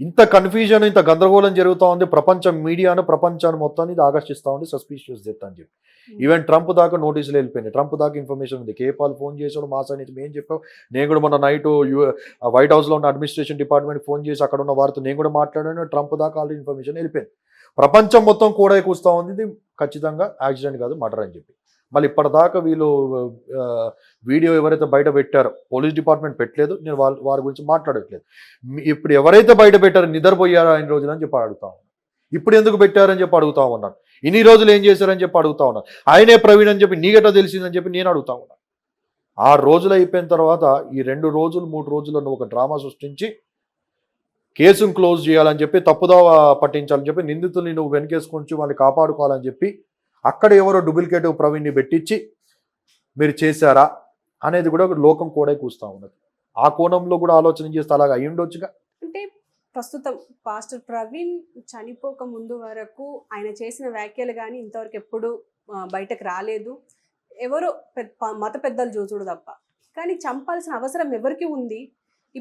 ఇంత కన్ఫ్యూజన్, ఇంత గందరగోళం జరుగుతూ ఉంది. ప్రపంచం మీడియాను, ప్రపంచాన్ని మొత్తాన్ని ఇది ఆకర్షిస్తూ ఉంది. సస్పీషియస్ డెత్ అని చెప్పి ఈవెన్ ట్రంప్ దాకా నోటీసులు వెళ్ళిపోయింది. ట్రంప్ దాకా ఇన్ఫర్మేషన్ ఉంది. కేపాల్ ఫోన్ చేసాడు, మా సైడ్ నుంచి మేము చెప్పాం. నేను కూడా మొన్న నైట్ వైట్ హౌస్లో ఉన్న అడ్మినిస్ట్రేషన్ డిపార్ట్మెంట్ ఫోన్ చేసి అక్కడ ఉన్న వారితో నేను కూడా మాట్లాడాను. ట్రంప్ దాకా ఆల్రెడీ ఇన్ఫర్మేషన్ వెళ్ళిపోయింది. ప్రపంచం మొత్తం కూడా కూస్తూ ఉంది. ఇది ఖచ్చితంగా యాక్సిడెంట్ కాదు, మర్డర్ అని చెప్పి. మళ్ళీ ఇప్పటిదాకా వీళ్ళు వీడియో ఎవరైతే బయట పెట్టారో, పోలీస్ డిపార్ట్మెంట్ పెట్టలేదు, నేను వారి గురించి మాట్లాడట్లేదు. ఇప్పుడు ఎవరైతే బయట పెట్టారో నిద్రపోయారో ఆయన రోజులు అని చెప్పి అడుగుతా ఉన్నాను. ఇప్పుడు ఎందుకు పెట్టారని చెప్పి అడుగుతా ఉన్నాను. ఇన్ని రోజులు ఏం చేశారని చెప్పి అడుగుతా ఉన్నాను. ఆయనే ప్రవీణ్ అని చెప్పి నీగట తెలిసిందని చెప్పి నేను అడుగుతా ఉన్నాను. 6 రోజులు అయిపోయిన తర్వాత ఈ 2 రోజులు 3 రోజుల్లో ఒక డ్రామా సృష్టించి కేసును క్లోజ్ చేయాలని చెప్పి, తప్పుదావ పట్టించాలని చెప్పి, నిందితుల్ని నువ్వు వెనకేసుకొని వాళ్ళని కాపాడుకోవాలని చెప్పి అక్కడ ఎవరో డూప్లికేట్ ప్రవీణ్ని పెట్టించి మీరు చేశారా అనేది కూడా లోకం కూడా కూస్తూ ఉన్నది. ఆ కోణంలో కూడా ఆలోచన చేస్తే అలాగ అయి ఉండొచ్చుగా. అంటే ప్రస్తుతం పాస్టర్ ప్రవీణ్ చనిపోక ముందు వరకు ఆయన చేసిన వ్యాఖ్యలు కానీ ఇంతవరకు ఎప్పుడు బయటకు రాలేదు. ఎవరో మత పెద్దలు చూచుడు తప్ప. కానీ చంపాల్సిన అవసరం ఎవరికి ఉంది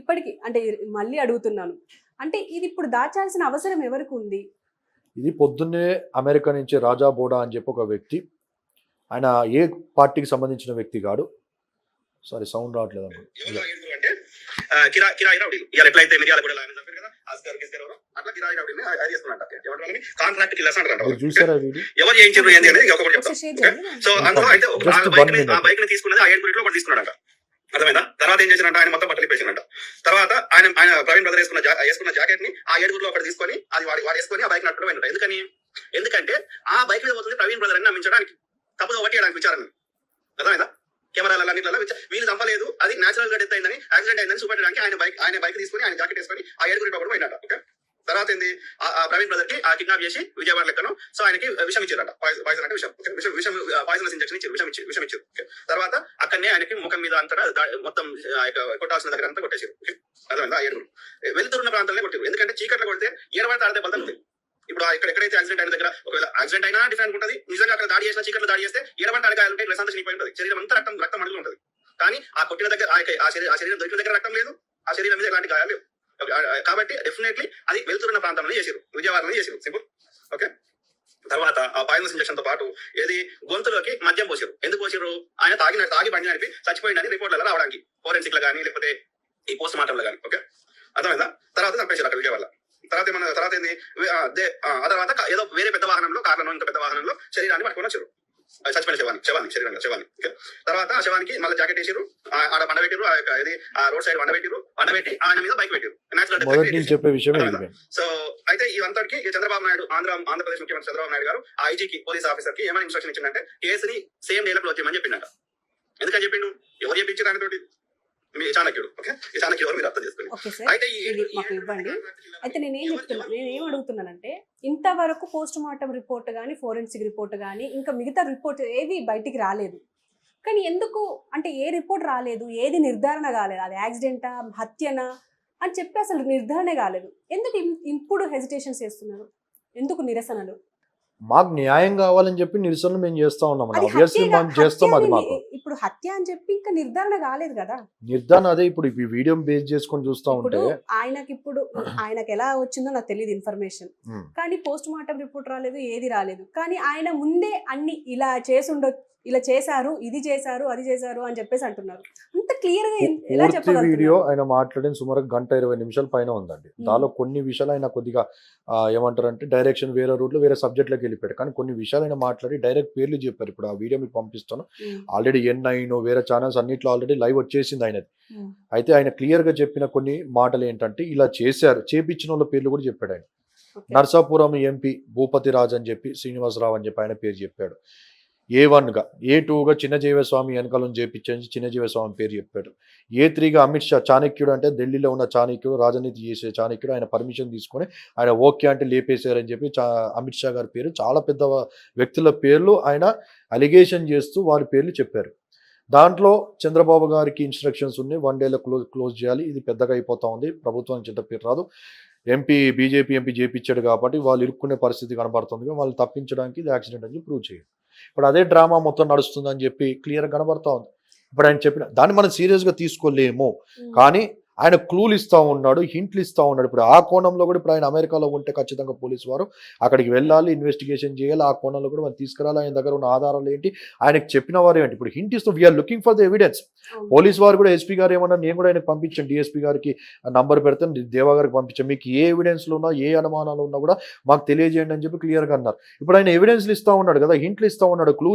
ఇప్పటికీ? అంటే మళ్ళీ అడుగుతున్నాను, అంటే ఇది ఇప్పుడు దాచాల్సిన అవసరం ఎవరికి ఉంది? ఇది పొద్దున్నే అమెరికా నుంచి రాజా బోడా అని చెప్పి ఒక వ్యక్తి, ఆయన ఏ పార్టీకి సంబంధించిన వ్యక్తి కాడు, సారీ సౌండ్ రావట్లేదు అంటే కిరాయి రౌడీలు ఇవాళ ఎట్లయితే మిర్యాల కూడా చెప్పారు కదా, ఆస్కార్ గిస్కర్ ఎవరో అట్లా కిరాయి రౌడీని అది చేస్తున్నట్టు కాంట్రాక్ట్ కిల్లర్స్ అంటారు. చూసారా వీడియో? ఎవరు చేయించారు ఏంటి అనేది ఒకటి చెప్తాం. సో అందులో అయితే ఆ బైక్ ని తీసుకున్నది ఆ 7 ఒకటి తీసుకున్నాడంట. అర్థమైందా? తర్వాత ఏం చేసినట్టు ఆయన మొత్తం బట్టలు వేసినట్ట. తర్వాత ఆయన ప్రవీణ్ బ్రదర్ వేసుకున్న జాకెట్ ని ఆ 7 ఒకటి తీసుకొని అది వాడు వేసుకొని ఆ బైక్ నట్టుడు పోయినట్టు. ఎందుకంటే ఆ బైక్ మీద పోతుంది ప్రవీణ్ బ్రదర్ అని నమ్మించడానికి, తప్పుదో పట్టేయడానికి విచారణ. అర్థమైందా? కెమెరాల అన్నింటిలో వీళ్ళు చంపలేదు, అది నేచురల్ గా డెత్ అయిందని, యాక్సిడెంట్ అయిందని చూపెట్టడానికి ఆయన బైక్ తీసుకొని ఆయన జాకెట్ వేసుకొని ఆ 7 ఒకటి పోయినట్ట. ఓకే, తర్వాత ఏంది, ఆ ప్రవీణ్ బ్రదర్ కి ఆ కిడ్నాప్ చేసి విజయవాడ లెక్కను సో ఆయనకి విషం ఇచ్చారట. పాయిజన్ అంటే విషం పాయిజనస్ ఇంజెక్షన్ ఇచ్చారు, విషం ఇచ్చారు. తర్వాత అక్కడనే ఆయనకి ముఖం మీద అంతా మొత్తం కొట్టాల్సిన దగ్గర అంతా కొట్టేసారు. అర్థమైందా? 7 వెళ్తున్న ప్రాంతాలనే కొట్టారు. ఎందుకంటే చీకట్లో కొడితే ఏడబడితే ఆడితే బలుతాయి. ఇప్పుడు ఎక్కడైతే యాక్సిడెంట్ అయిన దగ్గర ఒకవేళ యాక్సిడెంట్ అయినా డిఫరెంట్ ఉంటుంది, నిజంగా అక్కడ దాడి చేసిన చీకట్లో దాడి చేస్తే ఏడబంటే అడగాలి ఉంటే డ్రెస్ అంతా చినిపోయి ఉంటుంది, శరీరం అంతా రక్తం అడుగులు ఉంటుంది. కానీ ఆ కొట్టిన దగ్గర ఆ శరీరం దొరికిన దగ్గర రక్తం లేదు, ఆ శరీరం మీద ఎలాంటి గాయాలు లేవు. కాబట్టి డెఫినెట్లీ అది వెళ్తున్న ప్రాంతంలో చేసారు, విజయవాడలో చేసారు. సింపుల్. ఓకే, తర్వాత ఆ పాయిజనస్ ఇంజెక్షన్ తో పాటు ఏది గొంతులోకి మద్యం పోసారు. ఎందుకు పోసారు? ఆయన తాగి బండి నడిపి చచ్చిపోయిందని రిపోర్ట్లలో రావడానికి, ఫోరెన్సిక్ లో కానీ లేకపోతే ఈ పోస్ట్ మార్టం లో కానీ. ఓకే, అర్థమైందా? తర్వాత చంపేశారు అక్కడ విజయవాడ. తర్వాత ఏంది, ఆ తర్వాత ఏదో వేరే పెద్ద వాహనంలో, కార్లలో ఇంకా పెద్ద వాహనంలో శరీరాన్ని పట్టుకొని వచ్చారు, చచ్చిపోయిన శవాన్ని. తర్వాత ఆ శవానికి మళ్ళీ జాకెట్ వేసారు, ఆడ వండబెట్టారు, ఇది ఆ రోడ్ సైడ్ వండబెట్టి ఆయన మీద బైక్ పెట్టారు. సో అయితే ఇవంతటికి చంద్రబాబు నాయుడు ఆంధ్రప్రదేశ్ ముఖ్యమంత్రి చంద్రబాబు నాయుడు గారు ఆ ఐజీకి, పోలీస్ ఆఫీసర్ కి ఏమైనా ఇన్స్ట్రక్షన్ ఇచ్చిందంటే కేసుని సేమ్ డేలో క్లోజ్ చేయమని చెప్పిండట. ఎందుకని చెప్పిండు? ఎవరు చెప్పించారు ఆయనతోటి? మీ చాణక్యుడు. ఓకే, ఈ చాణక్యుడు ఎవరు మీరు అర్థం చేసుకోండి. అయితే మాకు ఇవ్వండి. అయితే నేనేం అడుగుతున్నానంటే, ఇంతవరకు పోస్ట్ మార్టం రిపోర్ట్ కానీ, ఫోరెన్సిక్ రిపోర్ట్ కానీ, ఇంకా మిగతా రిపోర్ట్ ఏది బయటికి రాలేదు. కానీ ఎందుకు అంటే ఏ రిపోర్ట్ రాలేదు, ఏది నిర్ధారణ కాలేదు, అది యాక్సిడెంటా హత్యనా అని చెప్పి అసలు నిర్ధారణ కాలేదు. ఎందుకు ఇప్పుడు హెజిటేషన్స్ చేస్తున్నారు? ఎందుకు నిరసనలు? మాకు న్యాయం కావాలని చెప్పి నిరసనలు మేము చేస్తా ఉన్నాం. ఆబ్వియస్లీ మనం చేస్తాం. అది మాకు ఇప్పుడు హత్య అని చెప్పి ఇంకా నిర్ధారణ కాలేదు కదా. నిర్ధారణ అదే ఇప్పుడు ఈ వీడియో బేస్ చేసుకొని చూస్తా ఉంటే ఆయనకి ఎలా వచ్చిందో నాకు తెలియదు ఇన్ఫర్మేషన్. కానీ పోస్ట్ మార్టం రిపోర్ట్ రాలేదు, ఏది రాలేదు. కానీ ఆయన ముందే అన్ని ఇలా ఇలా చేశారు, ఇది చేశారు, అది చేశారు అని చెప్పేసి అంటున్నారు. అంత క్లియర్ గా ఎలా చెప్పగలుగుతారు? వీడియో ఆయన మాట్లాడిన సుమారు 1:20 పైన ఉందండి. దానిలో కొన్ని విషయాలు ఆయన కొద్దిగా ఏమంటారంటే డైరెక్షన్ వేరే రూట్లో వేరే సబ్జెక్ట్లోకి వెళ్ళిపోయారు. కానీ కొన్ని విషయాలు ఆయన మాట్లాడి డైరెక్ట్ పేర్లు చెప్పారు. ఇప్పుడు ఆ వీడియో మీకు పంపిస్తాను. ఆల్రెడీ N9 వేరే ఛానల్స్ అన్నిట్లో ఆల్రెడీ లైవ్ వచ్చేసింది ఆయనది. అయితే ఆయన క్లియర్ గా చెప్పిన కొన్ని మాటలు ఏంటంటే, ఇలా చేశారు, చేపించిన వాళ్ళ పేర్లు కూడా చెప్పాడు ఆయన. నర్సాపురం ఎంపీ భూపతి రాజ్ అని చెప్పి, శ్రీనివాసరావు అని చెప్పి ఆయన పేరు చెప్పాడు. A1గా, A2గా చిన్నజీవస్వామి వెనకాలను చేపించి చిన్నజీవస్వామి పేరు చెప్పాడు. A3గా అమిత్ షా, చాణక్యుడు అంటే ఢిల్లీలో ఉన్న చాణక్యుడు, రాజనీతి చేసే చాణక్యుడు, ఆయన పర్మిషన్ తీసుకొని ఆయన ఓకే అంటే లేపేశారని చెప్పి అమిత్ షా గారి పేరు, చాలా పెద్ద వ్యక్తుల పేర్లు ఆయన అలిగేషన్ చేస్తూ వారి పేర్లు చెప్పారు. దాంట్లో చంద్రబాబు గారికి ఇన్స్ట్రక్షన్స్ ఉన్నాయి, 1 డేలో క్లోజ్ చేయాలి, ఇది పెద్దగా అయిపోతా ఉంది, ప్రభుత్వానికి చెడ్డ పేరు రాదు, బీజేపీ ఎంపీ చేపించాడు కాబట్టి వాళ్ళు ఇరుక్కునే పరిస్థితి కనబడుతుంది, వాళ్ళు తప్పించడానికి ఇది యాక్సిడెంట్ అని ప్రూవ్ చేయాలి. ఇప్పుడు అదే డ్రామా మొత్తం నడుస్తుందని చెప్పి క్లియర్గా కనబడతా ఉంది. ఇప్పుడు ఆయన చెప్పిన దాన్ని మనం సీరియస్గా తీసుకోలేము, కానీ ఆయన క్లూలు ఇస్తూ ఉన్నాడు, హింట్లు ఇస్తూ ఉన్నాడు. ఇప్పుడు ఆ కోణంలో కూడా ఇప్పుడు ఆయన అమెరికాలో ఉంటే ఖచ్చితంగా పోలీసు వారు అక్కడికి వెళ్ళాలి, ఇన్వెస్టిగేషన్ చేయాలి, ఆ కోణంలో కూడా మనం తీసుకురాలి, ఆయన దగ్గర ఉన్న ఆధారాలు ఏంటి, ఆయనకు చెప్పిన వారు ఏంటి. ఇప్పుడు హింట్ ఇస్తూ we're looking for the evidence. Police వారు కూడా ఎస్పీ గారు ఏమన్నా, నేను కూడా ఆయనకు పంపించాను, డిఎస్పీ గారికి నంబర్ పెడతాను, దేవా గారికి పంపించాను, మీకు ఏ ఎవిడెన్స్లు ఉన్నా ఏ అనుమానాలు ఉన్నా కూడా మాకు తెలియజేయండి అని చెప్పి క్లియర్గా అన్నారు. ఇప్పుడు ఆయన ఎవిడెన్స్లు ఇస్తూ ఉన్నాడు కదా, హింట్లు ఇస్తూ ఉన్నాడు, క్లూ